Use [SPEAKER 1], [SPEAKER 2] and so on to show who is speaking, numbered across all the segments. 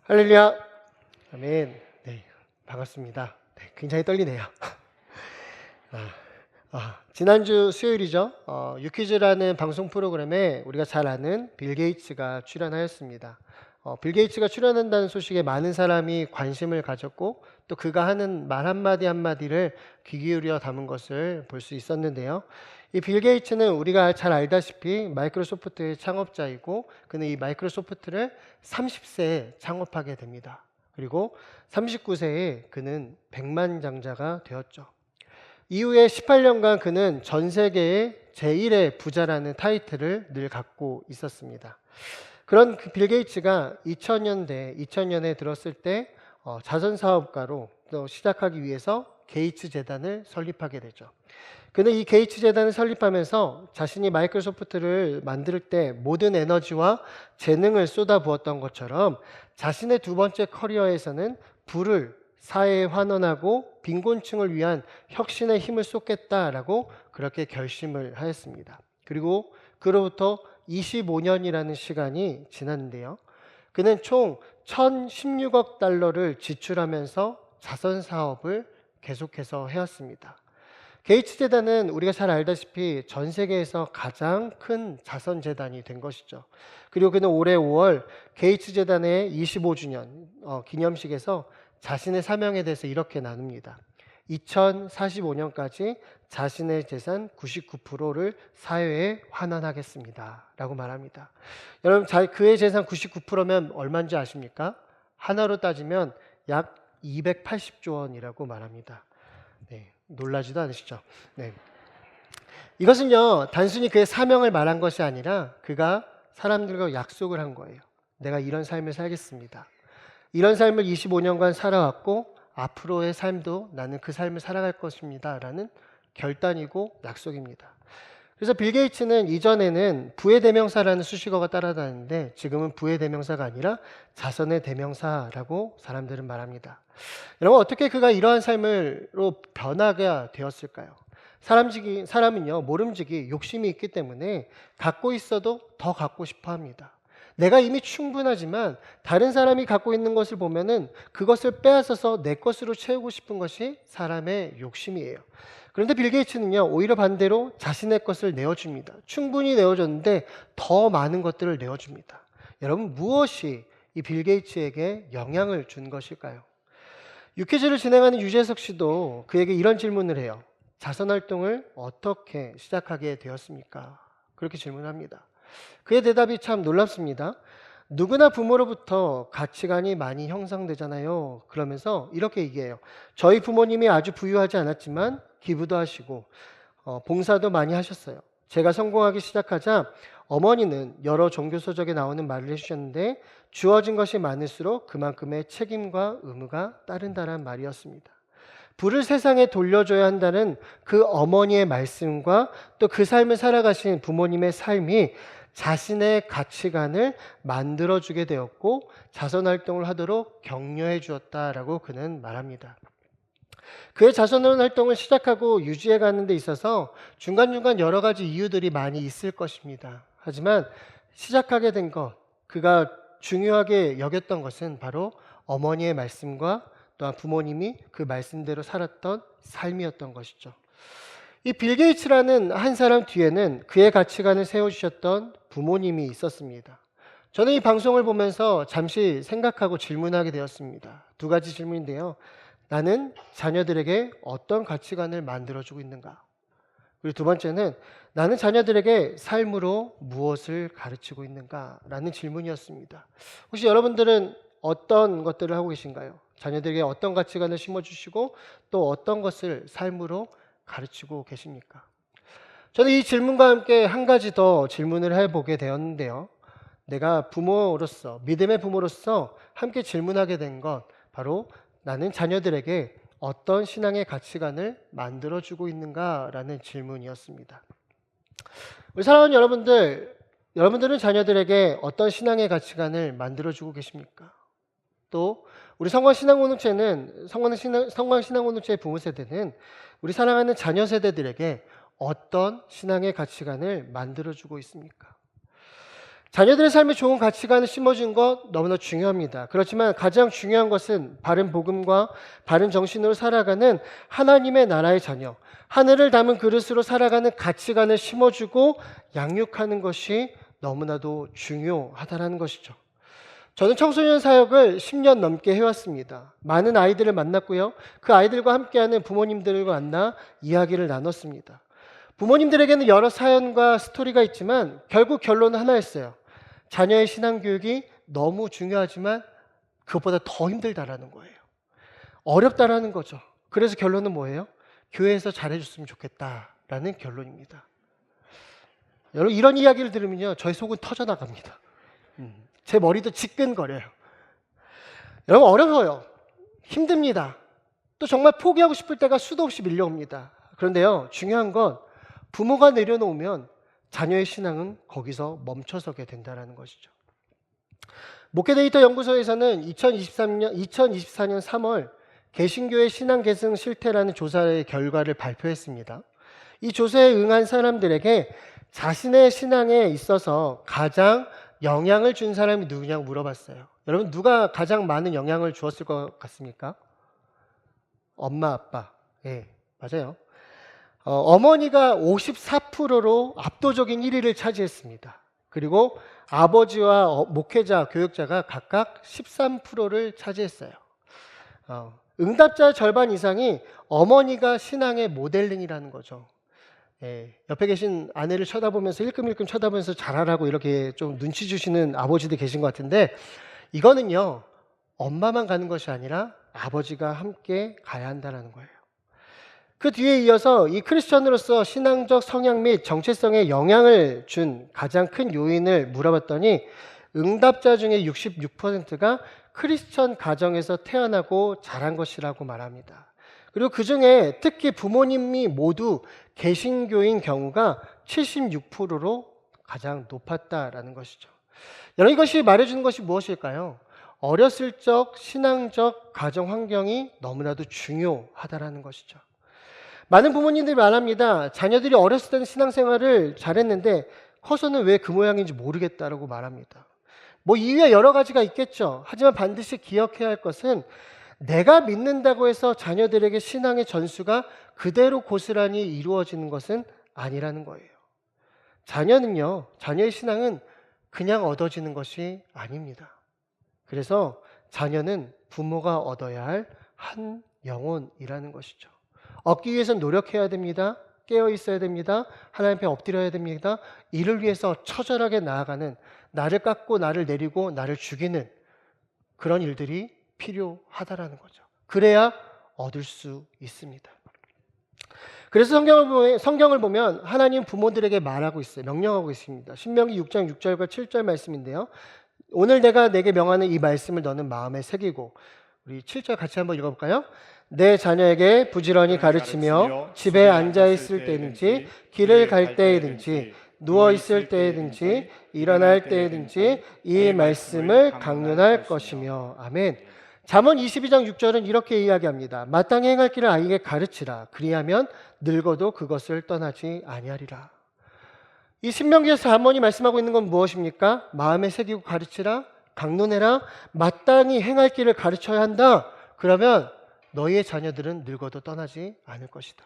[SPEAKER 1] 할렐루야. 아멘. 네, 반갑습니다. 네, 굉장히 떨리네요. 지난주 수요일이죠. 유퀴즈라는 방송 프로그램에 우리가 잘 아는 빌 게이츠가 출연하였습니다. 빌 게이츠가 출연한다는 소식에 많은 사람이 관심을 가졌고 또 그가 하는 말 한마디 한마디를 귀 기울여 담은 것을 볼 수 있었는데요. 이 빌 게이츠는 우리가 잘 알다시피 마이크로소프트의 창업자이고 그는 이 마이크로소프트를 30세에 창업하게 됩니다. 그리고 39세에 그는 백만장자가 되었죠. 이후에 18년간 그는 전 세계의 제1의 부자라는 타이틀을 늘 갖고 있었습니다. 그런 빌 게이츠가 2000년에 들었을 때 자선사업가로 또 시작하기 위해서 게이츠 재단을 설립하게 되죠. 그는 이 게이츠 재단을 설립하면서 자신이 마이크로소프트를 만들 때 모든 에너지와 재능을 쏟아부었던 것처럼 자신의 두 번째 커리어에서는 부를 사회에 환원하고 빈곤층을 위한 혁신의 힘을 쏟겠다라고 그렇게 결심을 하였습니다. 그리고 그로부터 25년이라는 시간이 지났는데요. 그는 총 1016억 달러를 지출하면서 자선 사업을 계속해서 해왔습니다. 게이츠 재단은 우리가 잘 알다시피 전 세계에서 가장 큰 자선 재단이 된 것이죠. 그리고 그는 올해 5월 게이츠 재단의 25주년 기념식에서 자신의 사명에 대해서 이렇게 나눕니다. 2045년까지 자신의 재산 99%를 사회에 환원하겠습니다 라고 말합니다. 여러분, 그의 재산 99%면 얼마인지 아십니까? 하나로 따지면 약 280조 원이라고 말합니다. 네, 놀라지도 않으시죠? 네. 이것은요, 단순히 그의 사명을 말한 것이 아니라 그가 사람들과 약속을 한 거예요. 내가 이런 삶을 살겠습니다. 이런 삶을 25년간 살아왔고 앞으로의 삶도 나는 그 삶을 살아갈 것입니다 라는 결단이고 약속입니다. 그래서 빌 게이츠는 이전에는 부의 대명사라는 수식어가 따라다녔는데 지금은 부의 대명사가 아니라 자선의 대명사라고 사람들은 말합니다. 여러분, 어떻게 그가 이러한 삶으로 변하게 되었을까요? 사람은요, 모름지기 욕심이 있기 때문에 갖고 있어도 더 갖고 싶어 합니다. 내가 이미 충분하지만 다른 사람이 갖고 있는 것을 보면은 그것을 빼앗아서 내 것으로 채우고 싶은 것이 사람의 욕심이에요. 그런데 빌 게이츠는요, 오히려 반대로 자신의 것을 내어줍니다. 충분히 내어줬는데 더 많은 것들을 내어줍니다. 여러분, 무엇이 이 빌 게이츠에게 영향을 준 것일까요? 유퀴즈를 진행하는 유재석 씨도 그에게 이런 질문을 해요. 자선활동을 어떻게 시작하게 되었습니까? 그렇게 질문합니다. 그의 대답이 참 놀랍습니다. 누구나 부모로부터 가치관이 많이 형성되잖아요. 그러면서 이렇게 얘기해요. 저희 부모님이 아주 부유하지 않았지만 기부도 하시고 봉사도 많이 하셨어요. 제가 성공하기 시작하자 어머니는 여러 종교서적에 나오는 말을 해주셨는데 주어진 것이 많을수록 그만큼의 책임과 의무가 따른다는 말이었습니다. 부를 세상에 돌려줘야 한다는 그 어머니의 말씀과 또 그 삶을 살아가신 부모님의 삶이 자신의 가치관을 만들어주게 되었고 자선활동을 하도록 격려해 주었다라고 그는 말합니다. 그의 자선활동을 시작하고 유지해 가는 데 있어서 중간중간 여러 가지 이유들이 많이 있을 것입니다. 하지만 시작하게 된 것, 그가 중요하게 여겼던 것은 바로 어머니의 말씀과 또한 부모님이 그 말씀대로 살았던 삶이었던 것이죠. 이 빌 게이츠라는 한 사람 뒤에는 그의 가치관을 세워주셨던 부모님이 있었습니다. 저는 이 방송을 보면서 잠시 생각하고 질문하게 되었습니다. 두 가지 질문인데요. 나는 자녀들에게 어떤 가치관을 만들어주고 있는가? 그리고 두 번째는 나는 자녀들에게 삶으로 무엇을 가르치고 있는가? 라는 질문이었습니다. 혹시 여러분들은 어떤 것들을 하고 계신가요? 자녀들에게 어떤 가치관을 심어주시고 또 어떤 것을 삶으로 가르치고 계십니까? 저는 이 질문과 함께 한 가지 더 질문을 해보게 되었는데요. 내가 부모로서, 믿음의 부모로서 함께 질문하게 된 것, 바로 나는 자녀들에게 어떤 신앙의 가치관을 만들어주고 있는가라는 질문이었습니다. 우리 사랑하는 여러분들은 자녀들에게 어떤 신앙의 가치관을 만들어주고 계십니까? 또 우리 성광신앙공동체의 부모 세대는 우리 사랑하는 자녀 세대들에게 어떤 신앙의 가치관을 만들어주고 있습니까? 자녀들의 삶에 좋은 가치관을 심어준 것 너무나 중요합니다. 그렇지만 가장 중요한 것은 바른 복음과 바른 정신으로 살아가는 하나님의 나라의 자녀, 하늘을 담은 그릇으로 살아가는 가치관을 심어주고 양육하는 것이 너무나도 중요하다는 것이죠. 저는 청소년 사역을 10년 넘게 해왔습니다. 많은 아이들을 만났고요. 그 아이들과 함께하는 부모님들과 만나 이야기를 나눴습니다. 부모님들에게는 여러 사연과 스토리가 있지만 결국 결론은 하나였어요. 자녀의 신앙교육이 너무 중요하지만 그것보다 더 힘들다라는 거예요. 어렵다라는 거죠. 그래서 결론은 뭐예요? 교회에서 잘해줬으면 좋겠다라는 결론입니다. 여러분 이런 이야기를 들으면요, 저희 속은 터져나갑니다. 제 머리도 지끈거려요. 여러분 어려워요. 힘듭니다. 또 정말 포기하고 싶을 때가 수도 없이 밀려옵니다. 그런데요, 중요한 건 부모가 내려놓으면 자녀의 신앙은 거기서 멈춰서게 된다는 것이죠. 목회데이터 연구소에서는 2024년 3월 개신교의 신앙 계승 실태라는 조사의 결과를 발표했습니다. 이 조사에 응한 사람들에게 자신의 신앙에 있어서 가장 영향을 준 사람이 누구냐고 물어봤어요. 여러분 누가 가장 많은 영향을 주었을 것 같습니까? 엄마, 아빠. 예, 맞아요. 어머니가 54%로 압도적인 1위를 차지했습니다. 그리고 아버지와 목회자, 교육자가 각각 13%를 차지했어요. 응답자 절반 이상이 어머니가 신앙의 모델링이라는 거죠. 예, 옆에 계신 아내를 쳐다보면서 일끔일끔 쳐다보면서 잘하라고 이렇게 좀 눈치 주시는 아버지도 계신 것 같은데, 이거는요 엄마만 가는 것이 아니라 아버지가 함께 가야 한다는 거예요. 그 뒤에 이어서 이 크리스천으로서 신앙적 성향 및 정체성에 영향을 준 가장 큰 요인을 물어봤더니 응답자 중에 66%가 크리스천 가정에서 태어나고 자란 것이라고 말합니다. 그리고 그 중에 특히 부모님이 모두 개신교인 경우가 76%로 가장 높았다라는 것이죠. 여러분 이것이 말해주는 것이 무엇일까요? 어렸을 적 신앙적 가정 환경이 너무나도 중요하다라는 것이죠. 많은 부모님들이 말합니다. 자녀들이 어렸을 때는 신앙생활을 잘했는데 커서는 왜 그 모양인지 모르겠다라고 말합니다. 뭐 이유에 여러 가지가 있겠죠. 하지만 반드시 기억해야 할 것은 내가 믿는다고 해서 자녀들에게 신앙의 전수가 그대로 고스란히 이루어지는 것은 아니라는 거예요. 자녀의 신앙은 그냥 얻어지는 것이 아닙니다. 그래서 자녀는 부모가 얻어야 할 한 영혼이라는 것이죠. 얻기 위해서는 노력해야 됩니다. 깨어 있어야 됩니다. 하나님 앞에 엎드려야 됩니다. 이를 위해서 처절하게 나아가는, 나를 깎고 나를 내리고 나를 죽이는 그런 일들이 필요하다라는 거죠. 그래야 얻을 수 있습니다. 그래서 성경을 보면 하나님 부모들에게 말하고 있어요. 명령하고 있습니다. 신명기 6장 6절과 7절 말씀인데요. 오늘 내가 내게 명하는 이 말씀을 너는 마음에 새기고, 우리 7절 같이 한번 읽어볼까요? 내 자녀에게 부지런히 가르치며 집에 앉아있을 때든지 길을 갈 때든지 누워있을 때든지 일어날 때든지 이 말씀을 강론할 것이며. 아멘. 잠언 22장 6절은 이렇게 이야기합니다. 마땅히 행할 길을 아이에게 가르치라. 그리하면 늙어도 그것을 떠나지 아니하리라. 이 신명기에서 잠언이 말씀하고 있는 건 무엇입니까? 마음에 새기고 가르치라, 강론해라, 마땅히 행할 길을 가르쳐야 한다. 그러면 너희의 자녀들은 늙어도 떠나지 않을 것이다.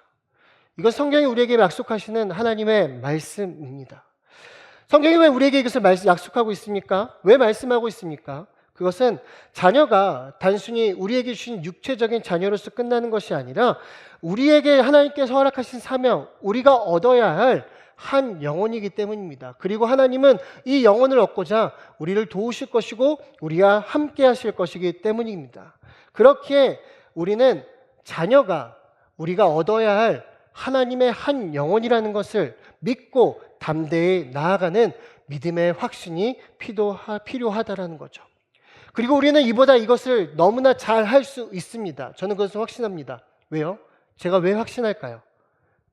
[SPEAKER 1] 이건 성경이 우리에게 약속하시는 하나님의 말씀입니다. 성경이 왜 우리에게 이것을 약속하고 있습니까? 왜 말씀하고 있습니까? 그것은 자녀가 단순히 우리에게 주신 육체적인 자녀로서 끝나는 것이 아니라 우리에게 하나님께서 허락하신 사명, 우리가 얻어야 할 한 영혼이기 때문입니다. 그리고 하나님은 이 영혼을 얻고자 우리를 도우실 것이고 우리와 함께 하실 것이기 때문입니다. 그렇기에 우리는 자녀가 우리가 얻어야 할 하나님의 한 영혼이라는 것을 믿고 담대히 나아가는 믿음의 확신이 필요하다라는 거죠. 그리고 우리는 이보다 이것을 너무나 잘 할 수 있습니다. 저는 그것을 확신합니다. 왜요? 제가 왜 확신할까요?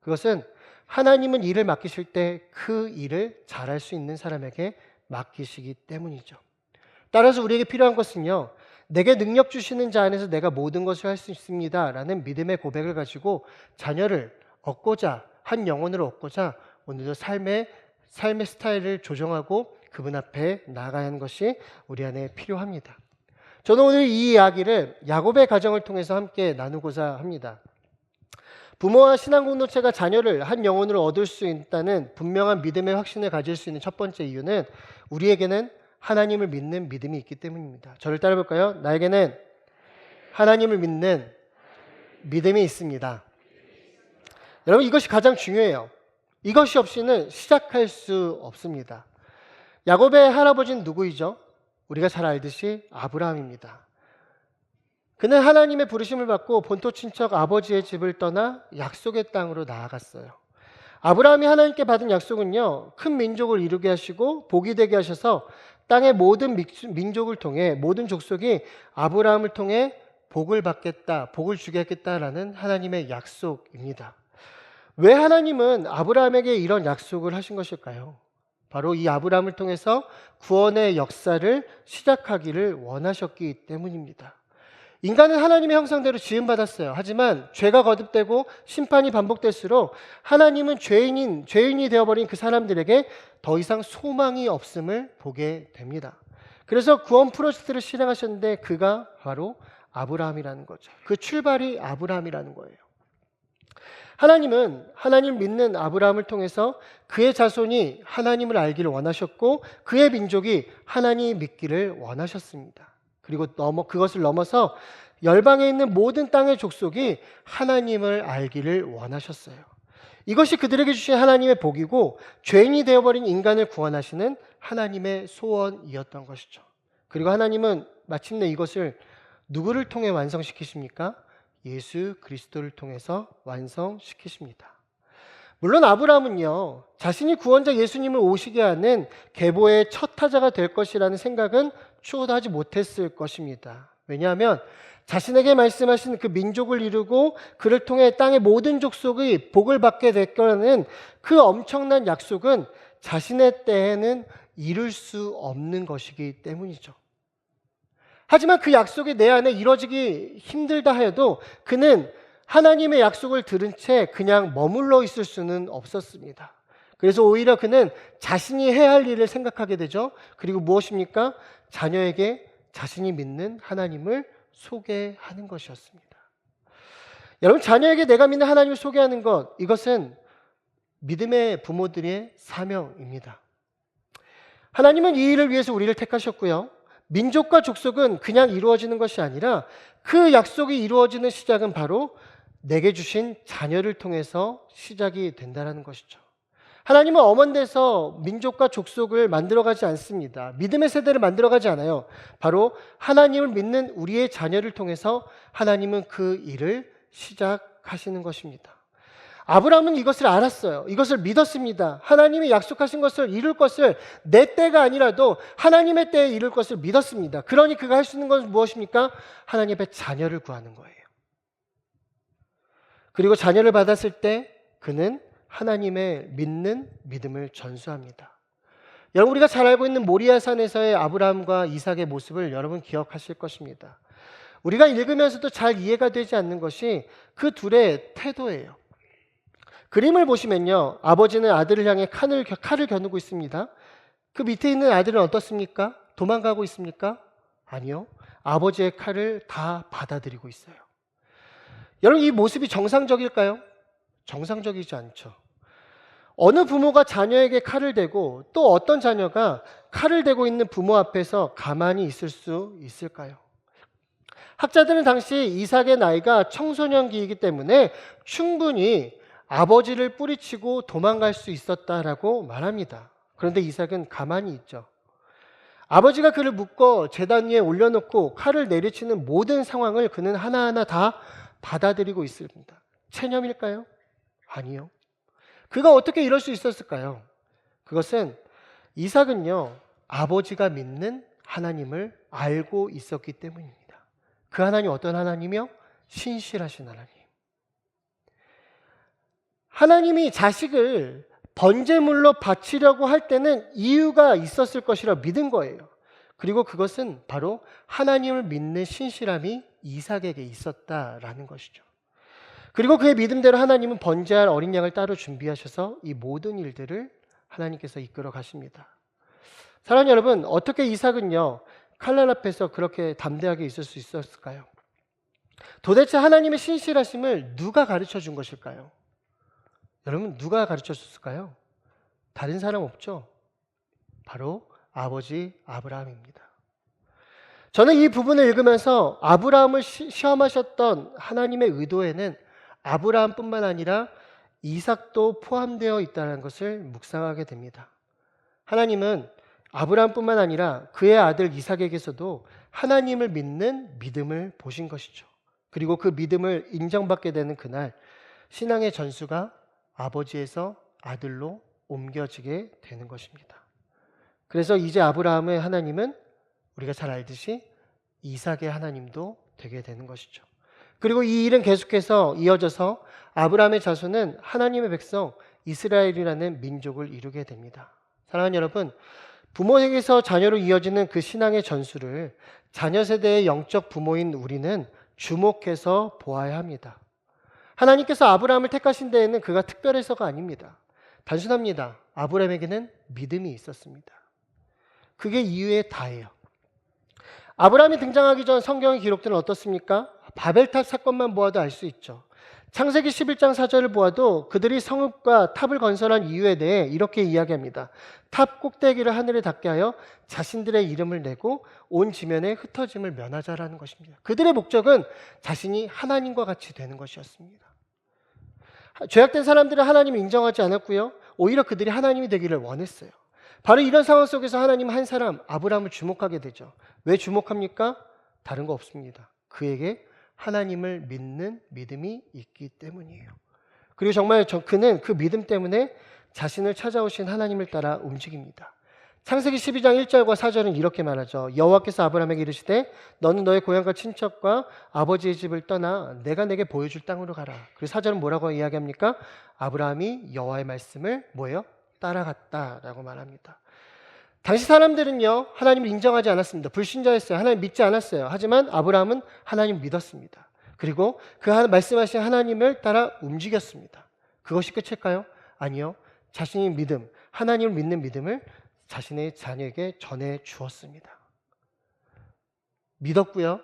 [SPEAKER 1] 그것은 하나님은 일을 맡기실 때 그 일을 잘할 수 있는 사람에게 맡기시기 때문이죠. 따라서 우리에게 필요한 것은요, 내게 능력 주시는 자 안에서 내가 모든 것을 할 수 있습니다 라는 믿음의 고백을 가지고 자녀를 얻고자, 한 영혼을 얻고자 오늘도 삶의 스타일을 조정하고 그분 앞에 나아가야 하는 것이 우리 안에 필요합니다. 저는 오늘 이 이야기를 야곱의 가정을 통해서 함께 나누고자 합니다. 부모와 신앙 공동체가 자녀를 한 영혼으로 얻을 수 있다는 분명한 믿음의 확신을 가질 수 있는 첫 번째 이유는 우리에게는 하나님을 믿는 믿음이 있기 때문입니다. 저를 따라 볼까요? 나에게는 하나님을 믿는 믿음이 있습니다. 여러분, 이것이 가장 중요해요. 이것이 없이는 시작할 수 없습니다. 야곱의 할아버지는 누구이죠? 우리가 잘 알듯이 아브라함입니다. 그는 하나님의 부르심을 받고 본토 친척 아버지의 집을 떠나 약속의 땅으로 나아갔어요. 아브라함이 하나님께 받은 약속은요, 큰 민족을 이루게 하시고 복이 되게 하셔서 땅의 모든 민족을 통해 모든 족속이 아브라함을 통해 복을 받겠다, 복을 주겠다라는 하나님의 약속입니다. 왜 하나님은 아브라함에게 이런 약속을 하신 것일까요? 바로 이 아브라함을 통해서 구원의 역사를 시작하기를 원하셨기 때문입니다. 인간은 하나님의 형상대로 지음받았어요. 하지만 죄가 거듭되고 심판이 반복될수록 하나님은 죄인이 되어버린 그 사람들에게 더 이상 소망이 없음을 보게 됩니다. 그래서 구원 프로젝트를 실행하셨는데 그가 바로 아브라함이라는 거죠. 그 출발이 아브라함이라는 거예요. 하나님은 하나님을 믿는 아브라함을 통해서 그의 자손이 하나님을 알기를 원하셨고 그의 민족이 하나님 믿기를 원하셨습니다. 그리고 그것을 넘어서 열방에 있는 모든 땅의 족속이 하나님을 알기를 원하셨어요. 이것이 그들에게 주신 하나님의 복이고 죄인이 되어버린 인간을 구원하시는 하나님의 소원이었던 것이죠. 그리고 하나님은 마침내 이것을 누구를 통해 완성시키십니까? 예수 그리스도를 통해서 완성시키십니다. 물론 아브라함은요, 자신이 구원자 예수님을 오시게 하는 계보의 첫 타자가 될 것이라는 생각은 추호도 하지 못했을 것입니다. 왜냐하면 자신에게 말씀하신 그 민족을 이루고 그를 통해 땅의 모든 족속의 복을 받게 될 거라는 그 엄청난 약속은 자신의 때에는 이룰 수 없는 것이기 때문이죠. 하지만 그 약속이 내 안에 이루어지기 힘들다 해도 그는 하나님의 약속을 들은 채 그냥 머물러 있을 수는 없었습니다. 그래서 오히려 그는 자신이 해야 할 일을 생각하게 되죠. 그리고 무엇입니까? 자녀에게 자신이 믿는 하나님을 소개하는 것이었습니다. 여러분, 자녀에게 내가 믿는 하나님을 소개하는 것, 이것은 믿음의 부모들의 사명입니다. 하나님은 이 일을 위해서 우리를 택하셨고요. 민족과 족속은 그냥 이루어지는 것이 아니라 그 약속이 이루어지는 시작은 바로 내게 주신 자녀를 통해서 시작이 된다는 것이죠. 하나님은 엄원돼서 민족과 족속을 만들어가지 않습니다. 믿음의 세대를 만들어가지 않아요. 바로 하나님을 믿는 우리의 자녀를 통해서 하나님은 그 일을 시작하시는 것입니다. 아브라함은 이것을 알았어요. 이것을 믿었습니다. 하나님이 약속하신 것을 이룰 것을 내 때가 아니라도 하나님의 때에 이룰 것을 믿었습니다. 그러니 그가 할 수 있는 것은 무엇입니까? 하나님의 자녀를 구하는 거예요. 그리고 자녀를 받았을 때 그는 하나님의 믿는 믿음을 전수합니다. 여러분, 우리가 잘 알고 있는 모리아산에서의 아브라함과 이삭의 모습을 여러분 기억하실 것입니다. 우리가 읽으면서도 잘 이해가 되지 않는 것이 그 둘의 태도예요. 그림을 보시면요, 아버지는 아들을 향해 칼을 겨누고 있습니다. 그 밑에 있는 아들은 어떻습니까? 도망가고 있습니까? 아니요. 아버지의 칼을 다 받아들이고 있어요. 여러분, 이 모습이 정상적일까요? 정상적이지 않죠. 어느 부모가 자녀에게 칼을 대고 또 어떤 자녀가 칼을 대고 있는 부모 앞에서 가만히 있을 수 있을까요? 학자들은 당시 이삭의 나이가 청소년기이기 때문에 충분히 아버지를 뿌리치고 도망갈 수 있었다라고 말합니다. 그런데 이삭은 가만히 있죠. 아버지가 그를 묶어 제단 위에 올려놓고 칼을 내리치는 모든 상황을 그는 하나하나 다 받아들이고 있습니다. 체념일까요? 아니요. 그가 어떻게 이럴 수 있었을까요? 그것은 이삭은요, 아버지가 믿는 하나님을 알고 있었기 때문입니다. 그 하나님 어떤 하나님이요? 신실하신 하나님. 하나님이 자식을 번제물로 바치려고 할 때는 이유가 있었을 것이라 믿은 거예요. 그리고 그것은 바로 하나님을 믿는 신실함이 이삭에게 있었다라는 것이죠. 그리고 그의 믿음대로 하나님은 번제할 어린 양을 따로 준비하셔서 이 모든 일들을 하나님께서 이끌어 가십니다. 사랑하는 여러분, 어떻게 이삭은요 칼날 앞에서 그렇게 담대하게 있을 수 있었을까요? 도대체 하나님의 신실하심을 누가 가르쳐 준 것일까요? 여러분, 누가 가르쳐 줬을까요? 다른 사람 없죠? 바로 아버지 아브라함입니다. 저는 이 부분을 읽으면서 아브라함을 시험하셨던 하나님의 의도에는 아브라함뿐만 아니라 이삭도 포함되어 있다는 것을 묵상하게 됩니다. 하나님은 아브라함뿐만 아니라 그의 아들 이삭에게서도 하나님을 믿는 믿음을 보신 것이죠. 그리고 그 믿음을 인정받게 되는 그날 신앙의 전수가 아버지에서 아들로 옮겨지게 되는 것입니다. 그래서 이제 아브라함의 하나님은 우리가 잘 알듯이 이삭의 하나님도 되게 되는 것이죠. 그리고 이 일은 계속해서 이어져서 아브라함의 자손은 하나님의 백성 이스라엘이라는 민족을 이루게 됩니다. 사랑하는 여러분, 부모에게서 자녀로 이어지는 그 신앙의 전수를 자녀 세대의 영적 부모인 우리는 주목해서 보아야 합니다. 하나님께서 아브라함을 택하신 데에는 그가 특별해서가 아닙니다. 단순합니다. 아브라함에게는 믿음이 있었습니다. 그게 이유의 다예요. 아브라함이 등장하기 전 성경의 기록들은 어떻습니까? 바벨탑 사건만 보아도 알 수 있죠. 창세기 11장 4절을 보아도 그들이 성읍과 탑을 건설한 이유에 대해 이렇게 이야기합니다. 탑 꼭대기를 하늘에 닿게 하여 자신들의 이름을 내고 온 지면에 흩어짐을 면하자라는 것입니다. 그들의 목적은 자신이 하나님과 같이 되는 것이었습니다. 죄악된 사람들은 하나님을 인정하지 않았고요. 오히려 그들이 하나님이 되기를 원했어요. 바로 이런 상황 속에서 하나님은 한 사람 아브라함을 주목하게 되죠. 왜 주목합니까? 다른 거 없습니다. 그에게 하나님을 믿는 믿음이 있기 때문이에요. 그리고 정말 그는 그 믿음 때문에 자신을 찾아오신 하나님을 따라 움직입니다. 창세기 12장 1절과 4절은 이렇게 말하죠. 여호와께서 아브라함에게 이르시되 너는 너의 고향과 친척과 아버지의 집을 떠나 내가 내게 보여줄 땅으로 가라. 그리고 4절은 뭐라고 이야기합니까? 아브라함이 여호와의 말씀을 뭐예요? 따라갔다라고 말합니다. 당시 사람들은요 하나님을 인정하지 않았습니다. 불신자였어요. 하나님 믿지 않았어요. 하지만 아브라함은 하나님을 믿었습니다. 그리고 그 말씀하신 하나님을 따라 움직였습니다. 그것이 끝일까요? 아니요. 자신의 믿음, 하나님을 믿는 믿음을 자신의 자녀에게 전해 주었습니다. 믿었고요.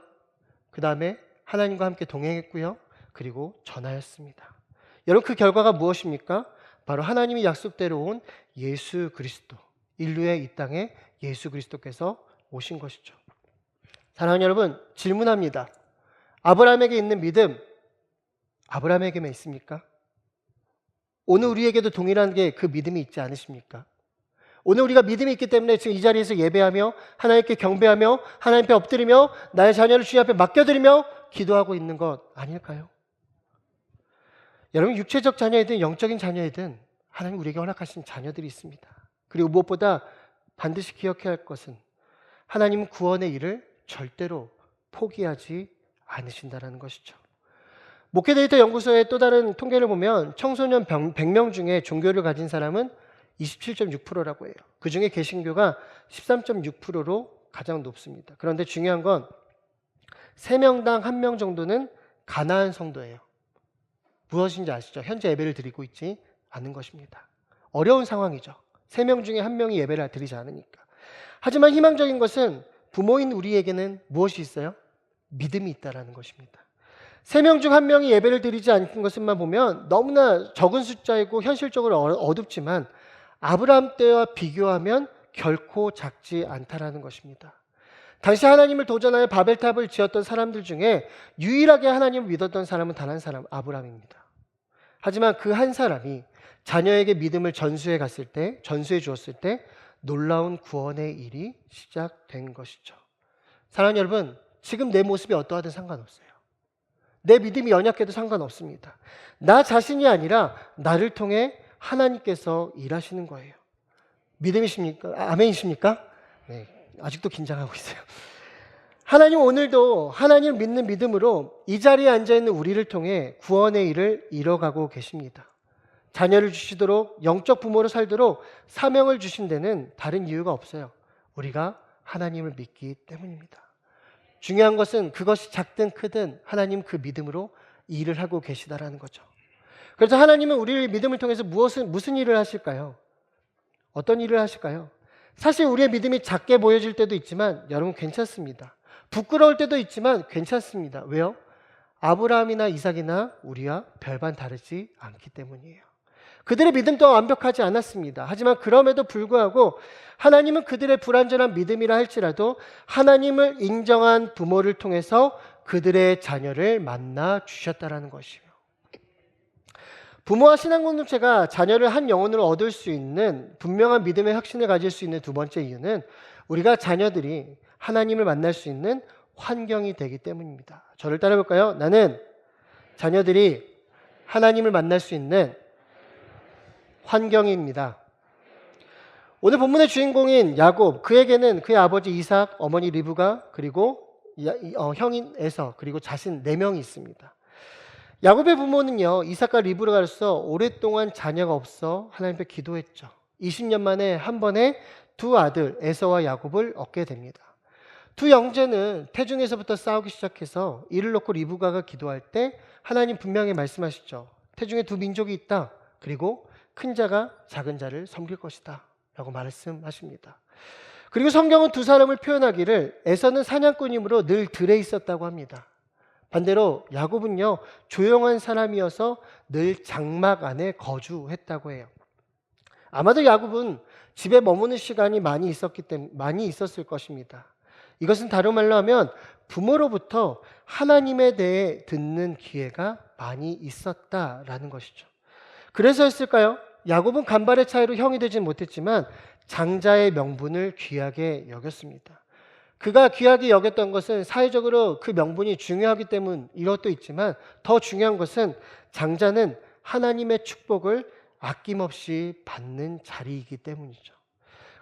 [SPEAKER 1] 그 다음에 하나님과 함께 동행했고요. 그리고 전하였습니다. 여러분, 그 결과가 무엇입니까? 바로 하나님이 약속대로 온 예수 그리스도, 인류의 이 땅에 예수 그리스도께서 오신 것이죠. 사랑하는 여러분, 질문합니다. 아브라함에게 있는 믿음, 아브라함에게만 있습니까? 오늘 우리에게도 동일한 게 그 믿음이 있지 않으십니까? 오늘 우리가 믿음이 있기 때문에 지금 이 자리에서 예배하며 하나님께 경배하며 하나님 앞에 엎드리며 나의 자녀를 주님 앞에 맡겨드리며 기도하고 있는 것 아닐까요? 여러분, 육체적 자녀이든 영적인 자녀이든 하나님 우리에게 허락하신 자녀들이 있습니다. 그리고 무엇보다 반드시 기억해야 할 것은 하나님은 구원의 일을 절대로 포기하지 않으신다는 것이죠. 목회데이터 연구소의 또 다른 통계를 보면 청소년 100명 중에 종교를 가진 사람은 27.6%라고 해요. 그 중에 개신교가 13.6%로 가장 높습니다. 그런데 중요한 건 3명당 1명 정도는 가난한 성도예요. 무엇인지 아시죠? 현재 예배를 드리고 있지 않은 것입니다. 어려운 상황이죠. 3명 중에 1명이 예배를 드리지 않으니까. 하지만 희망적인 것은 부모인 우리에게는 무엇이 있어요? 믿음이 있다는 것입니다. 3명 중 1명이 예배를 드리지 않는 것만 보면 너무나 적은 숫자이고 현실적으로 어둡지만 아브라함 때와 비교하면 결코 작지 않다라는 것입니다. 당시 하나님을 도전하여 바벨탑을 지었던 사람들 중에 유일하게 하나님을 믿었던 사람은 단 한 사람, 아브라함입니다. 하지만 그 한 사람이 자녀에게 믿음을 전수해 주었을 때 놀라운 구원의 일이 시작된 것이죠. 사랑하는 여러분, 지금 내 모습이 어떠하든 상관없어요. 내 믿음이 연약해도 상관없습니다. 나 자신이 아니라 나를 통해 하나님께서 일하시는 거예요. 믿음이십니까? 아멘이십니까? 네, 아직도 긴장하고 있어요. 하나님 오늘도 하나님을 믿는 믿음으로 이 자리에 앉아있는 우리를 통해 구원의 일을 이뤄가고 계십니다. 자녀를 주시도록 영적 부모로 살도록 사명을 주신 데는 다른 이유가 없어요. 우리가 하나님을 믿기 때문입니다. 중요한 것은 그것이 작든 크든 하나님 그 믿음으로 일을 하고 계시다라는 거죠. 그래서 하나님은 우리의 믿음을 통해서 무슨 일을 하실까요? 어떤 일을 하실까요? 사실 우리의 믿음이 작게 보여질 때도 있지만 여러분 괜찮습니다. 부끄러울 때도 있지만 괜찮습니다. 왜요? 아브라함이나 이삭이나 우리와 별반 다르지 않기 때문이에요. 그들의 믿음도 완벽하지 않았습니다. 하지만 그럼에도 불구하고 하나님은 그들의 불완전한 믿음이라 할지라도 하나님을 인정한 부모를 통해서 그들의 자녀를 만나 주셨다라는 것이에요. 부모와 신앙 공동체가 자녀를 한 영혼으로 얻을 수 있는 분명한 믿음의 확신을 가질 수 있는 두 번째 이유는 우리가 자녀들이 하나님을 만날 수 있는 환경이 되기 때문입니다. 저를 따라 볼까요? 나는 자녀들이 하나님을 만날 수 있는 환경입니다. 오늘 본문의 주인공인 야곱, 그에게는 그의 아버지 이삭, 어머니 리브가, 그리고 형인 에서, 그리고 자신 4명이 있습니다. 야곱의 부모는요, 이삭과 리브가로서 오랫동안 자녀가 없어 하나님 앞에 기도했죠. 20년 만에 한 번에 두 아들 에서와 야곱을 얻게 됩니다. 두 형제는 태중에서부터 싸우기 시작해서 이를 놓고 리브가가 기도할 때 하나님 분명히 말씀하시죠. 태중에 두 민족이 있다. 그리고 큰 자가 작은 자를 섬길 것이다 라고 말씀하십니다. 그리고 성경은 두 사람을 표현하기를 에서는 사냥꾼이므로 늘 들에 있었다고 합니다. 반대로 야곱은요, 조용한 사람이어서 늘 장막 안에 거주했다고 해요. 아마도 야곱은 집에 머무는 시간이 많이 있었을 것입니다. 이것은 다른 말로 하면 부모로부터 하나님에 대해 듣는 기회가 많이 있었다라는 것이죠. 그래서였을까요? 야곱은 간발의 차이로 형이 되진 못했지만 장자의 명분을 귀하게 여겼습니다. 그가 귀하게 여겼던 것은 사회적으로 그 명분이 중요하기 때문 이것도 있지만 더 중요한 것은 장자는 하나님의 축복을 아낌없이 받는 자리이기 때문이죠.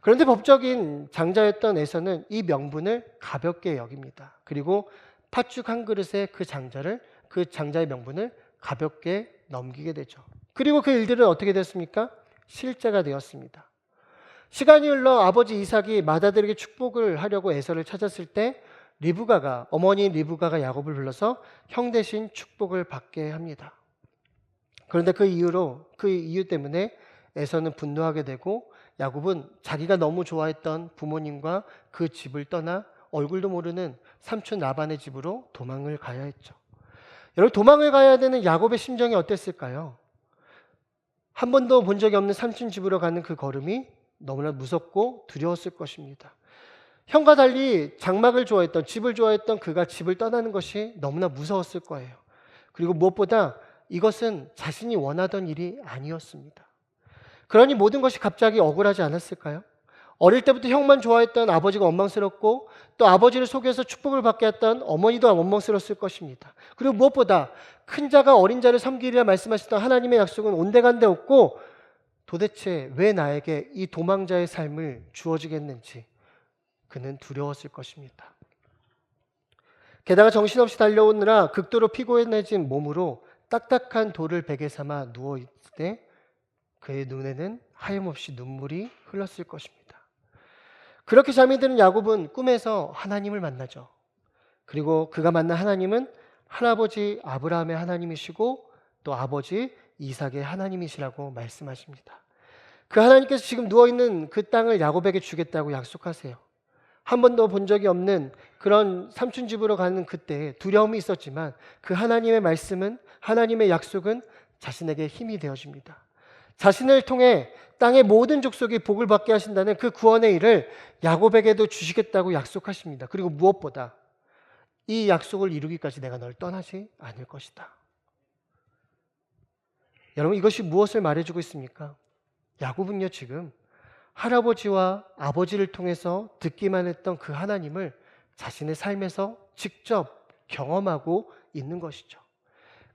[SPEAKER 1] 그런데 법적인 장자였던 에서는 이 명분을 가볍게 여깁니다. 그리고 팥죽 한 그릇에 그 장자의 명분을 가볍게 넘기게 되죠. 그리고 그 일들은 어떻게 됐습니까? 실제가 되었습니다. 시간이 흘러 아버지 이삭이 맏아들에게 축복을 하려고 에서를 찾았을 때 어머니 리브가가 야곱을 불러서 형 대신 축복을 받게 합니다. 그런데 그 이유 때문에 에서는 분노하게 되고 야곱은 자기가 너무 좋아했던 부모님과 그 집을 떠나 얼굴도 모르는 삼촌 라반의 집으로 도망을 가야 했죠. 여러분, 도망을 가야 되는 야곱의 심정이 어땠을까요? 한 번도 본 적이 없는 삼촌 집으로 가는 그 걸음이 너무나 무섭고 두려웠을 것입니다. 형과 달리 장막을 좋아했던, 집을 좋아했던 그가 집을 떠나는 것이 너무나 무서웠을 거예요. 그리고 무엇보다 이것은 자신이 원하던 일이 아니었습니다. 그러니 모든 것이 갑자기 억울하지 않았을까요? 어릴 때부터 형만 좋아했던 아버지가 원망스럽고 또 아버지를 속여서 축복을 받게 했던 어머니도 원망스러웠을 것입니다. 그리고 무엇보다 큰 자가 어린 자를 섬기리라 말씀하셨던 하나님의 약속은 온데간데 없고 도대체 왜 나에게 이 도망자의 삶을 주어지겠는지 그는 두려웠을 것입니다. 게다가 정신없이 달려오느라 극도로 피곤해진 몸으로 딱딱한 돌을 베개 삼아 누워있을 때 그의 눈에는 하염없이 눈물이 흘렀을 것입니다. 그렇게 잠이 드는 야곱은 꿈에서 하나님을 만나죠. 그리고 그가 만난 하나님은 할아버지 아브라함의 하나님이시고 또 아버지 이삭의 하나님이시라고 말씀하십니다. 그 하나님께서 지금 누워있는 그 땅을 야곱에게 주겠다고 약속하세요. 한 번도 본 적이 없는 그런 삼촌 집으로 가는 그때 두려움이 있었지만 그 하나님의 말씀은, 하나님의 약속은 자신에게 힘이 되어집니다. 자신을 통해 땅의 모든 족속이 복을 받게 하신다는 그 구원의 일을 야곱에게도 주시겠다고 약속하십니다. 그리고 무엇보다 이 약속을 이루기까지 내가 널 떠나지 않을 것이다. 여러분, 이것이 무엇을 말해주고 있습니까? 야곱은요, 지금 할아버지와 아버지를 통해서 듣기만 했던 그 하나님을 자신의 삶에서 직접 경험하고 있는 것이죠.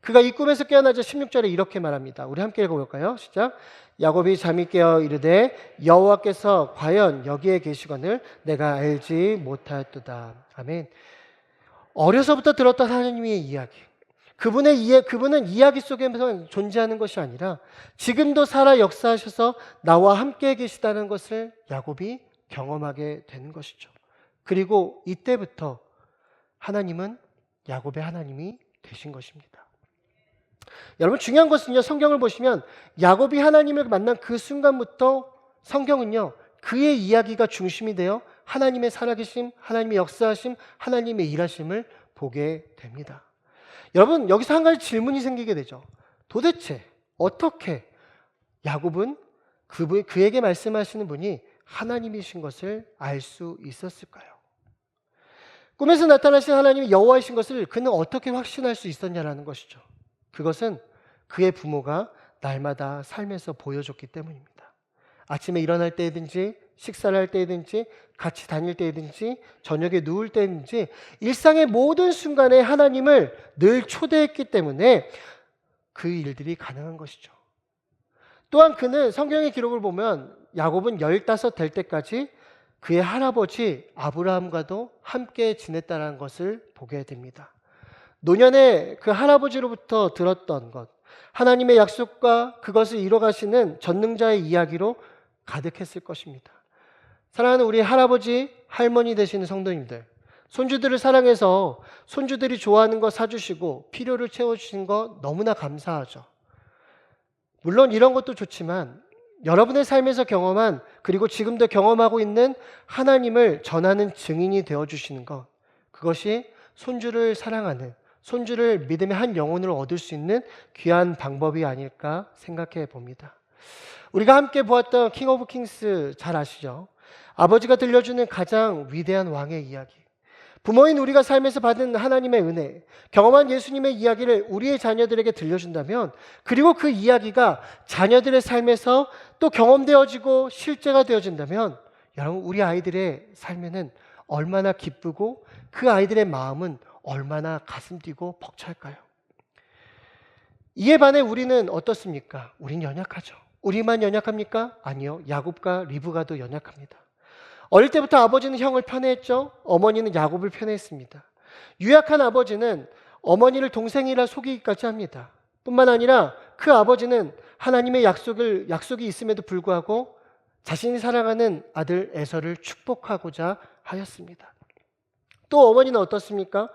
[SPEAKER 1] 그가 이 꿈에서 깨어나자 16절에 이렇게 말합니다. 우리 함께 읽어볼까요? 시작. 야곱이 잠이 깨어 이르되 여호와께서 과연 여기에 계시거늘 내가 알지 못하였도다. 아멘. 어려서부터 들었던 하나님의 이야기, 그분은 이야기 속에서 존재하는 것이 아니라 지금도 살아 역사하셔서 나와 함께 계시다는 것을 야곱이 경험하게 되는 것이죠. 그리고 이때부터 하나님은 야곱의 하나님이 되신 것입니다. 여러분, 중요한 것은요, 성경을 보시면 야곱이 하나님을 만난 그 순간부터 성경은요, 그의 이야기가 중심이 되어 하나님의 살아계심, 하나님의 역사하심, 하나님의 일하심을 보게 됩니다. 여러분, 여기서 한 가지 질문이 생기게 되죠. 도대체 어떻게 야곱은 그에게 말씀하시는 분이 하나님이신 것을 알 수 있었을까요? 꿈에서 나타나신 하나님이 여호와이신 것을 그는 어떻게 확신할 수 있었냐라는 것이죠. 그것은 그의 부모가 날마다 삶에서 보여줬기 때문입니다. 아침에 일어날 때든지 식사를 할 때든지 같이 다닐 때든지 저녁에 누울 때든지 일상의 모든 순간에 하나님을 늘 초대했기 때문에 그 일들이 가능한 것이죠. 또한 그는 성경의 기록을 보면 야곱은 15 될 때까지 그의 할아버지 아브라함과도 함께 지냈다는 것을 보게 됩니다. 노년에 그 할아버지로부터 들었던 것, 하나님의 약속과 그것을 이뤄가시는 전능자의 이야기로 가득했을 것입니다. 사랑하는 우리 할아버지, 할머니 되시는 성도님들, 손주들을 사랑해서 손주들이 좋아하는 거 사주시고 필요를 채워주신 거 너무나 감사하죠. 물론 이런 것도 좋지만 여러분의 삶에서 경험한, 그리고 지금도 경험하고 있는 하나님을 전하는 증인이 되어주시는 것, 그것이 손주를 사랑하는, 손주를 믿음의 한 영혼을 얻을 수 있는 귀한 방법이 아닐까 생각해 봅니다. 우리가 함께 보았던 킹 오브 킹스 잘 아시죠? 아버지가 들려주는 가장 위대한 왕의 이야기, 부모인 우리가 삶에서 받은 하나님의 은혜, 경험한 예수님의 이야기를 우리의 자녀들에게 들려준다면, 그리고 그 이야기가 자녀들의 삶에서 또 경험되어지고 실제가 되어진다면, 여러분, 우리 아이들의 삶에는 얼마나 기쁘고 그 아이들의 마음은 얼마나 가슴 뛰고 벅찰까요? 이에 반해 우리는 어떻습니까? 우린 연약하죠. 우리만 연약합니까? 아니요. 야곱과 리브가도 연약합니다. 어릴 때부터 아버지는 형을 편애했죠. 어머니는 야곱을 편애했습니다. 유약한 아버지는 어머니를 동생이라 속이기까지 합니다. 뿐만 아니라 그 아버지는 하나님의 약속이 있음에도 불구하고 자신이 사랑하는 아들 에서를 축복하고자 하였습니다. 또 어머니는 어떻습니까?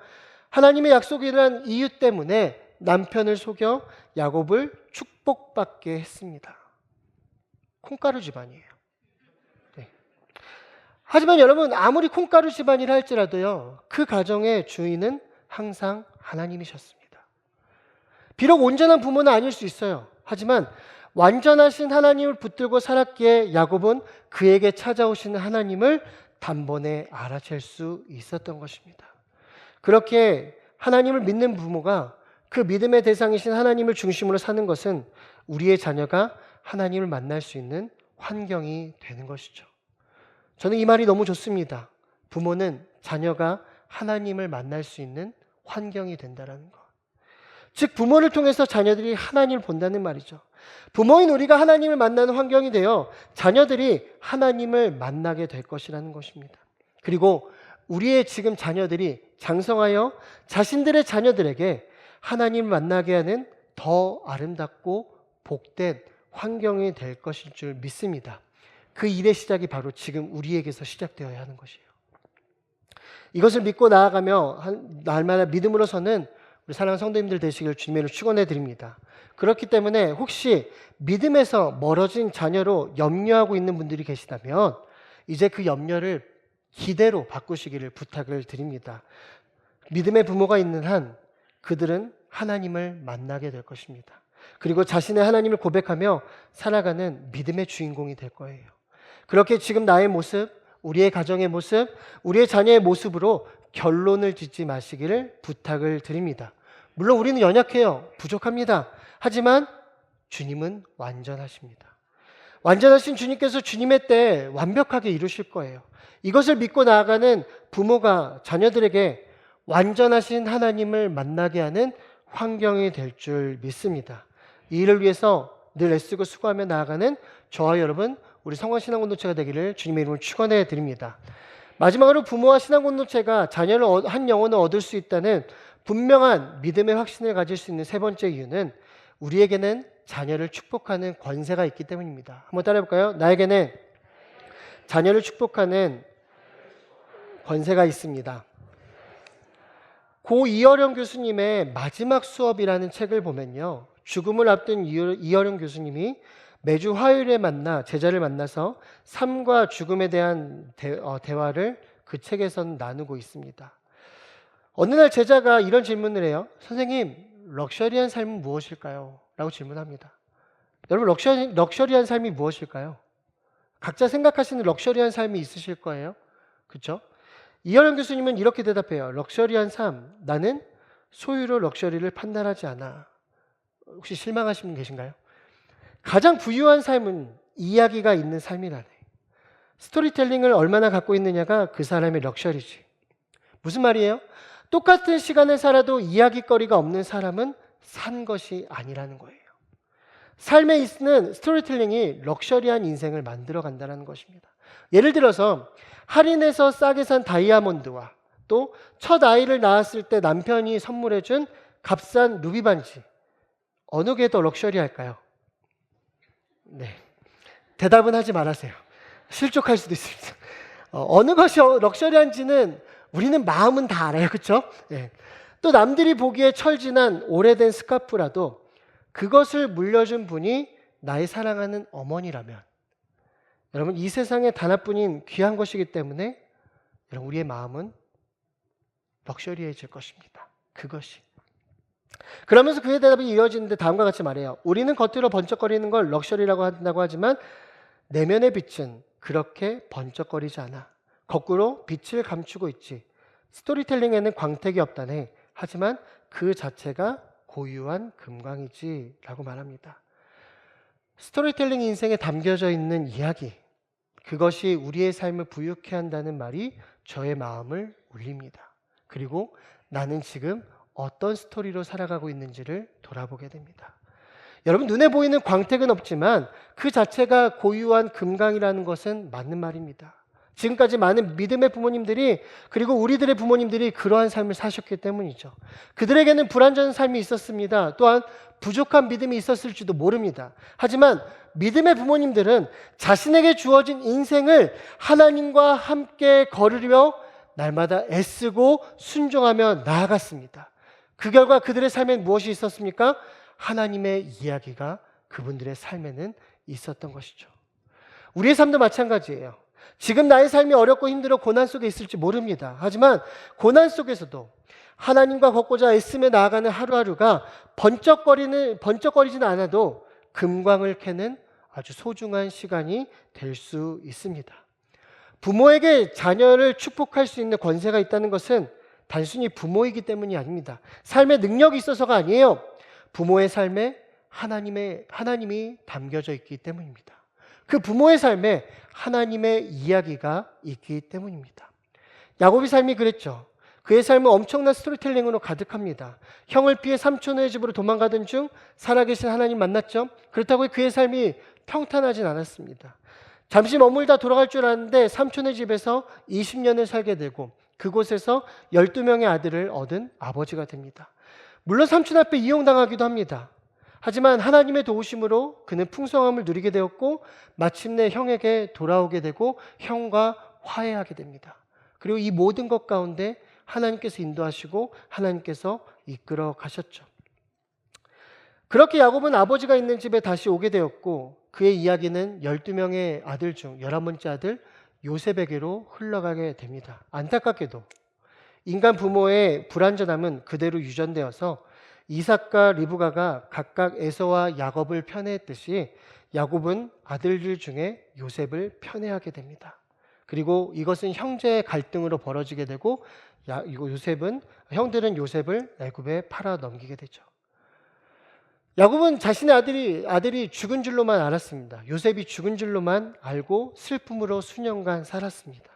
[SPEAKER 1] 하나님의 약속이란 이유 때문에 남편을 속여 야곱을 축복받게 했습니다. 콩가루 집안이에요. 네. 하지만 여러분, 아무리 콩가루 집안이라 할지라도요, 그 가정의 주인은 항상 하나님이셨습니다. 비록 온전한 부모는 아닐 수 있어요. 하지만 완전하신 하나님을 붙들고 살았기에 야곱은 그에게 찾아오시는 하나님을 단번에 알아챌 수 있었던 것입니다. 그렇게 하나님을 믿는 부모가 그 믿음의 대상이신 하나님을 중심으로 사는 것은 우리의 자녀가 하나님을 만날 수 있는 환경이 되는 것이죠. 저는 이 말이 너무 좋습니다. 부모는 자녀가 하나님을 만날 수 있는 환경이 된다는 것. 즉, 부모를 통해서 자녀들이 하나님을 본다는 말이죠. 부모인 우리가 하나님을 만나는 환경이 되어 자녀들이 하나님을 만나게 될 것이라는 것입니다. 그리고 우리의 지금 자녀들이 장성하여 자신들의 자녀들에게 하나님을 만나게 하는 더 아름답고 복된 환경이 될 것일 줄 믿습니다. 그 일의 시작이 바로 지금 우리에게서 시작되어야 하는 것이에요. 이것을 믿고 나아가며 날마다 믿음으로서는 우리 사랑하는 성도님들 되시길 주님으로 축원해 드립니다. 그렇기 때문에 혹시 믿음에서 멀어진 자녀로 염려하고 있는 분들이 계시다면 이제 그 염려를 기대로 바꾸시기를 부탁을 드립니다. 믿음의 부모가 있는 한 그들은 하나님을 만나게 될 것입니다. 그리고 자신의 하나님을 고백하며 살아가는 믿음의 주인공이 될 거예요. 그렇게 지금 나의 모습, 우리의 가정의 모습, 우리의 자녀의 모습으로 결론을 짓지 마시기를 부탁을 드립니다. 물론 우리는 연약해요. 부족합니다. 하지만 주님은 완전하십니다. 완전하신 주님께서 주님의 때에 완벽하게 이루실 거예요. 이것을 믿고 나아가는 부모가 자녀들에게 완전하신 하나님을 만나게 하는 환경이 될 줄 믿습니다. 이 일을 위해서 늘 애쓰고 수고하며 나아가는 저와 여러분, 우리 성화신앙공동체가 되기를 주님의 이름으로 축원해 드립니다. 마지막으로 부모와 신앙공동체가 자녀를 한 영혼을 얻을 수 있다는 분명한 믿음의 확신을 가질 수 있는 세 번째 이유는 우리에게는 자녀를 축복하는 권세가 있기 때문입니다. 한번 따라해 볼까요? 나에게는 자녀를 축복하는 권세가 있습니다. 고 이어령 교수님의 마지막 수업이라는 책을 보면요, 죽음을 앞둔 이어령 교수님이 매주 화요일에 만나 제자를 만나서 삶과 죽음에 대한 대화를 그 책에서는 나누고 있습니다. 어느 날 제자가 이런 질문을 해요. 선생님, 럭셔리한 삶은 무엇일까요? 라고 질문합니다. 여러분, 럭셔리한 삶이 무엇일까요? 각자 생각하시는 럭셔리한 삶이 있으실 거예요. 그렇죠? 이현영 교수님은 이렇게 대답해요. 럭셔리한 삶, 나는 소유로 럭셔리를 판단하지 않아. 혹시 실망하시는 분 계신가요? 가장 부유한 삶은 이야기가 있는 삶이라네. 스토리텔링을 얼마나 갖고 있느냐가 그 사람의 럭셔리지. 무슨 말이에요? 똑같은 시간을 살아도 이야기거리가 없는 사람은 산 것이 아니라는 거예요. 삶에 있는 스토리텔링이 럭셔리한 인생을 만들어 간다는 것입니다. 예를 들어서 할인해서 싸게 산 다이아몬드와 또 첫 아이를 낳았을 때 남편이 선물해준 값싼 루비 반지, 어느 게 더 럭셔리할까요? 네, 대답은 하지 말아세요. 실족할 수도 있습니다. 어느 것이 럭셔리한지는 우리는 마음은 다 알아요. 그렇죠? 네. 또 남들이 보기에 철진한 오래된 스카프라도 그것을 물려준 분이 나의 사랑하는 어머니라면, 여러분, 이 세상에 단 하나뿐인 귀한 것이기 때문에 여러분, 우리의 마음은 럭셔리해질 것입니다. 그것이. 그러면서 그의 대답이 이어지는데 다음과 같이 말해요. 우리는 겉으로 번쩍거리는 걸 럭셔리라고 한다고 하지만 내면의 빛은 그렇게 번쩍거리지 않아. 거꾸로 빛을 감추고 있지. 스토리텔링에는 광택이 없다네. 하지만 그 자체가 고유한 금광이지 라고 말합니다. 스토리텔링 인생에 담겨져 있는 이야기, 그것이 우리의 삶을 부유케 한다는 말이 저의 마음을 울립니다. 그리고 나는 지금 어떤 스토리로 살아가고 있는지를 돌아보게 됩니다. 여러분, 눈에 보이는 광택은 없지만 그 자체가 고유한 금강이라는 것은 맞는 말입니다. 지금까지 많은 믿음의 부모님들이, 그리고 우리들의 부모님들이 그러한 삶을 사셨기 때문이죠. 그들에게는 불완전한 삶이 있었습니다. 또한 부족한 믿음이 있었을지도 모릅니다. 하지만 믿음의 부모님들은 자신에게 주어진 인생을 하나님과 함께 걸으려 날마다 애쓰고 순종하며 나아갔습니다. 그 결과 그들의 삶엔 무엇이 있었습니까? 하나님의 이야기가 그분들의 삶에는 있었던 것이죠. 우리의 삶도 마찬가지예요. 지금 나의 삶이 어렵고 힘들어 고난 속에 있을지 모릅니다. 하지만 고난 속에서도 하나님과 걷고자 애쓰며 나아가는 하루하루가 번쩍거리지는 않아도 금광을 캐는 아주 소중한 시간이 될 수 있습니다. 부모에게 자녀를 축복할 수 있는 권세가 있다는 것은 단순히 부모이기 때문이 아닙니다. 삶의 능력이 있어서가 아니에요. 부모의 삶에 하나님이 담겨져 있기 때문입니다. 그 부모의 삶에 하나님의 이야기가 있기 때문입니다. 야곱의 삶이 그랬죠. 그의 삶은 엄청난 스토리텔링으로 가득합니다. 형을 피해 삼촌의 집으로 도망가던 중 살아계신 하나님 만났죠. 그렇다고 그의 삶이 평탄하진 않았습니다. 잠시 머물다 돌아갈 줄 알았는데 삼촌의 집에서 20년을 살게 되고 그곳에서 12명의 아들을 얻은 아버지가 됩니다. 물론 삼촌 앞에 이용당하기도 합니다. 하지만 하나님의 도우심으로 그는 풍성함을 누리게 되었고 마침내 형에게 돌아오게 되고 형과 화해하게 됩니다. 그리고 이 모든 것 가운데 하나님께서 인도하시고 하나님께서 이끌어 가셨죠. 그렇게 야곱은 아버지가 있는 집에 다시 오게 되었고 그의 이야기는 12명의 아들 중 11번째 아들 요셉에게로 흘러가게 됩니다. 안타깝게도 인간 부모의 불완전함은 그대로 유전되어서 이삭과 리브가가 각각 에서와 야곱을 편애했듯이 야곱은 아들들 중에 요셉을 편애하게 됩니다. 그리고 이것은 형제의 갈등으로 벌어지게 되고 형들은 요셉을 애굽에 팔아 넘기게 되죠. 야곱은 자신의 아들이 죽은 줄로만 알았습니다. 요셉이 죽은 줄로만 알고 슬픔으로 수년간 살았습니다.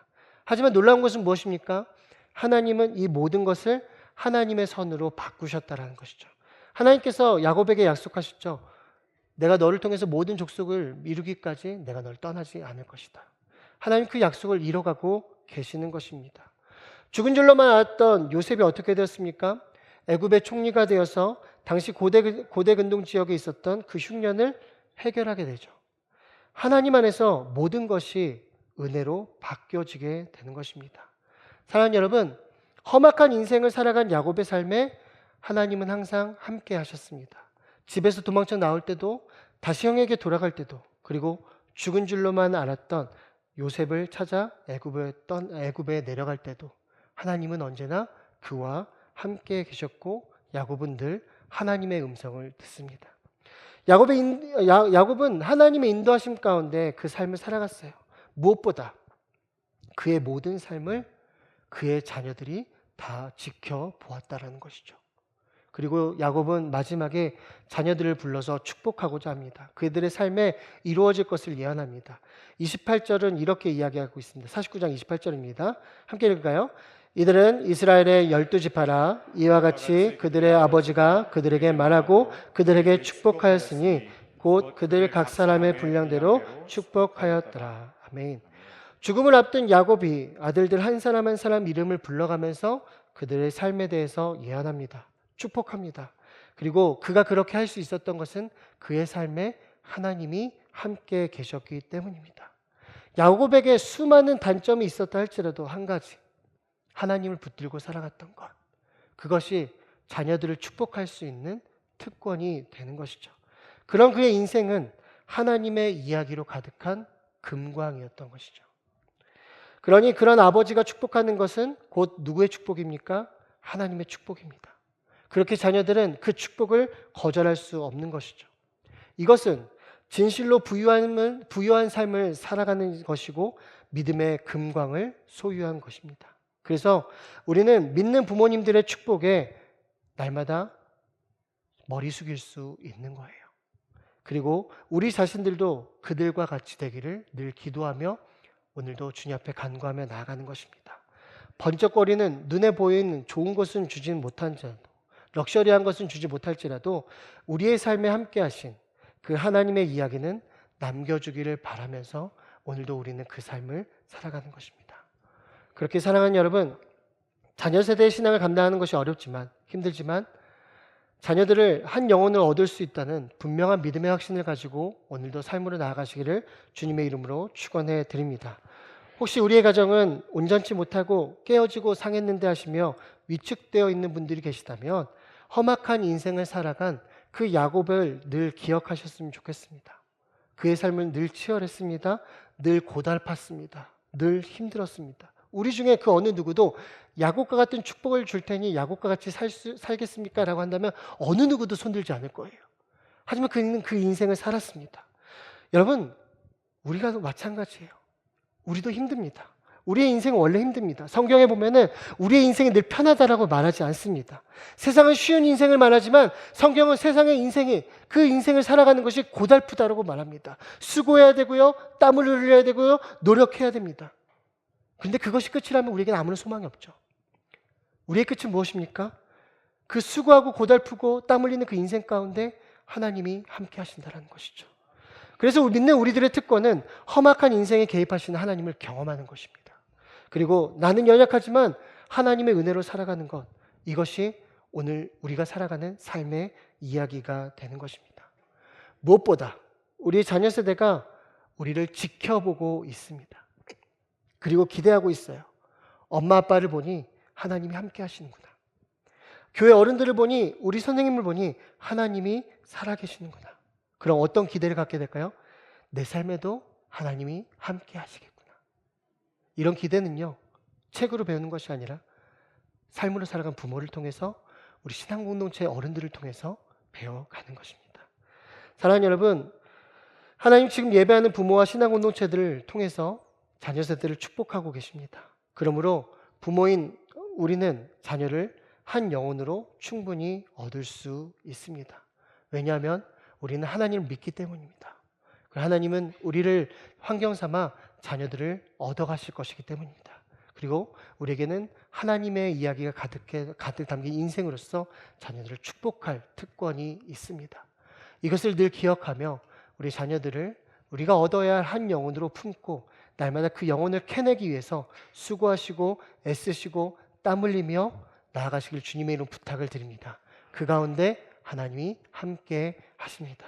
[SPEAKER 1] 하지만 놀라운 것은 무엇입니까? 하나님은 이 모든 것을 하나님의 선으로 바꾸셨다는 것이죠. 하나님께서 야곱에게 약속하셨죠. 내가 너를 통해서 모든 족속을 이루기까지 내가 너를 떠나지 않을 것이다. 하나님 그 약속을 이뤄가고 계시는 것입니다. 죽은 줄로만 알았던 요셉이 어떻게 되었습니까? 애굽의 총리가 되어서 당시 고대 근동 지역에 있었던 그 흉년을 해결하게 되죠. 하나님 안에서 모든 것이 은혜로 바뀌어지게 되는 것입니다. 사랑하는 여러분, 험악한 인생을 살아간 야곱의 삶에 하나님은 항상 함께 하셨습니다. 집에서 도망쳐 나올 때도 다시 형에게 돌아갈 때도, 그리고 죽은 줄로만 알았던 요셉을 찾아 애굽에 내려갈 때도 하나님은 언제나 그와 함께 계셨고 야곱은 늘 하나님의 음성을 듣습니다. 야곱은 하나님의 인도하심 가운데 그 삶을 살아갔어요. 무엇보다 그의 모든 삶을 그의 자녀들이 다 지켜보았다라는 것이죠. 그리고 야곱은 마지막에 자녀들을 불러서 축복하고자 합니다. 그들의 삶에 이루어질 것을 예언합니다. 28절은 이렇게 이야기하고 있습니다. 49장 28절입니다. 함께 읽을까요? 이들은 이스라엘의 12지파라. 이와 같이 그들의 아버지가 그들에게 말하고 그들에게 축복하였으니 곧 그들 각 사람의 분량대로 축복하였더라. 아멘. 죽음을 앞둔 야곱이 아들들 한 사람 한 사람 이름을 불러가면서 그들의 삶에 대해서 예언합니다. 축복합니다. 그리고 그가 그렇게 할 수 있었던 것은 그의 삶에 하나님이 함께 계셨기 때문입니다. 야곱에게 수많은 단점이 있었다 할지라도 한 가지, 하나님을 붙들고 살아갔던 것, 그것이 자녀들을 축복할 수 있는 특권이 되는 것이죠. 그런 그의 인생은 하나님의 이야기로 가득한 금광이었던 것이죠. 그러니 그런 아버지가 축복하는 것은 곧 누구의 축복입니까? 하나님의 축복입니다. 그렇게 자녀들은 그 축복을 거절할 수 없는 것이죠. 이것은 진실로 부유한 삶을 살아가는 것이고 믿음의 금광을 소유한 것입니다. 그래서 우리는 믿는 부모님들의 축복에 날마다 머리 숙일 수 있는 거예요. 그리고 우리 자신들도 그들과 같이 되기를 늘 기도하며 오늘도 주님 앞에 간구하며 나아가는 것입니다. 번쩍거리는 눈에 보이는 좋은 것은 주진 못한지라도, 럭셔리한 것은 주지 못할지라도 우리의 삶에 함께 하신 그 하나님의 이야기는 남겨주기를 바라면서 오늘도 우리는 그 삶을 살아가는 것입니다. 그렇게 사랑하는 여러분, 자녀 세대의 신앙을 감당하는 것이 어렵지만, 힘들지만 자녀들을 한 영혼을 얻을 수 있다는 분명한 믿음의 확신을 가지고 오늘도 삶으로 나아가시기를 주님의 이름으로 축원해 드립니다. 혹시 우리의 가정은 온전치 못하고 깨어지고 상했는데 하시며 위축되어 있는 분들이 계시다면 험악한 인생을 살아간 그 야곱을 늘 기억하셨으면 좋겠습니다. 그의 삶은 늘 치열했습니다. 늘 고달팠습니다. 늘 힘들었습니다. 우리 중에 그 어느 누구도 야곱과 같은 축복을 줄 테니 야곱과 같이 살겠습니까? 라고 한다면 어느 누구도 손들지 않을 거예요. 하지만 그는 그 인생을 살았습니다. 여러분, 우리가 마찬가지예요. 우리도 힘듭니다. 우리의 인생은 원래 힘듭니다. 성경에 보면은 우리의 인생이 늘 편하다라고 말하지 않습니다. 세상은 쉬운 인생을 말하지만 성경은 세상의 인생이, 그 인생을 살아가는 것이 고달프다라고 말합니다. 수고해야 되고요, 땀을 흘려야 되고요, 노력해야 됩니다. 그런데 그것이 끝이라면 우리에게는 아무런 소망이 없죠. 우리의 끝은 무엇입니까? 그 수고하고 고달프고 땀 흘리는 그 인생 가운데 하나님이 함께 하신다는 것이죠. 그래서 믿는 우리들의 특권은 험악한 인생에 개입하시는 하나님을 경험하는 것입니다. 그리고 나는 연약하지만 하나님의 은혜로 살아가는 것, 이것이 오늘 우리가 살아가는 삶의 이야기가 되는 것입니다. 무엇보다 우리의 자녀 세대가 우리를 지켜보고 있습니다. 그리고 기대하고 있어요. 엄마 아빠를 보니 하나님이 함께 하시는구나. 교회 어른들을 보니, 우리 선생님을 보니 하나님이 살아계시는구나. 그럼 어떤 기대를 갖게 될까요? 내 삶에도 하나님이 함께 하시겠구나. 이런 기대는요, 책으로 배우는 것이 아니라 삶으로 살아간 부모를 통해서, 우리 신앙공동체의 어른들을 통해서 배워가는 것입니다. 사랑하는 여러분, 하나님 지금 예배하는 부모와 신앙공동체들을 통해서 자녀 세대를 축복하고 계십니다. 그러므로 부모인 우리는 자녀를 한 영혼으로 충분히 얻을 수 있습니다. 왜냐하면 우리는 하나님을 믿기 때문입니다. 하나님은 우리를 환경 삼아 자녀들을 얻어가실 것이기 때문입니다. 그리고 우리에게는 하나님의 이야기가 가득 담긴 인생으로서 자녀들을 축복할 특권이 있습니다. 이것을 늘 기억하며 우리 자녀들을 우리가 얻어야 할 한 영혼으로 품고 날마다 그 영혼을 캐내기 위해서 수고하시고 애쓰시고 땀 흘리며 나아가시길 주님의 이름 부탁을 드립니다. 그 가운데 하나님이 함께 하십니다.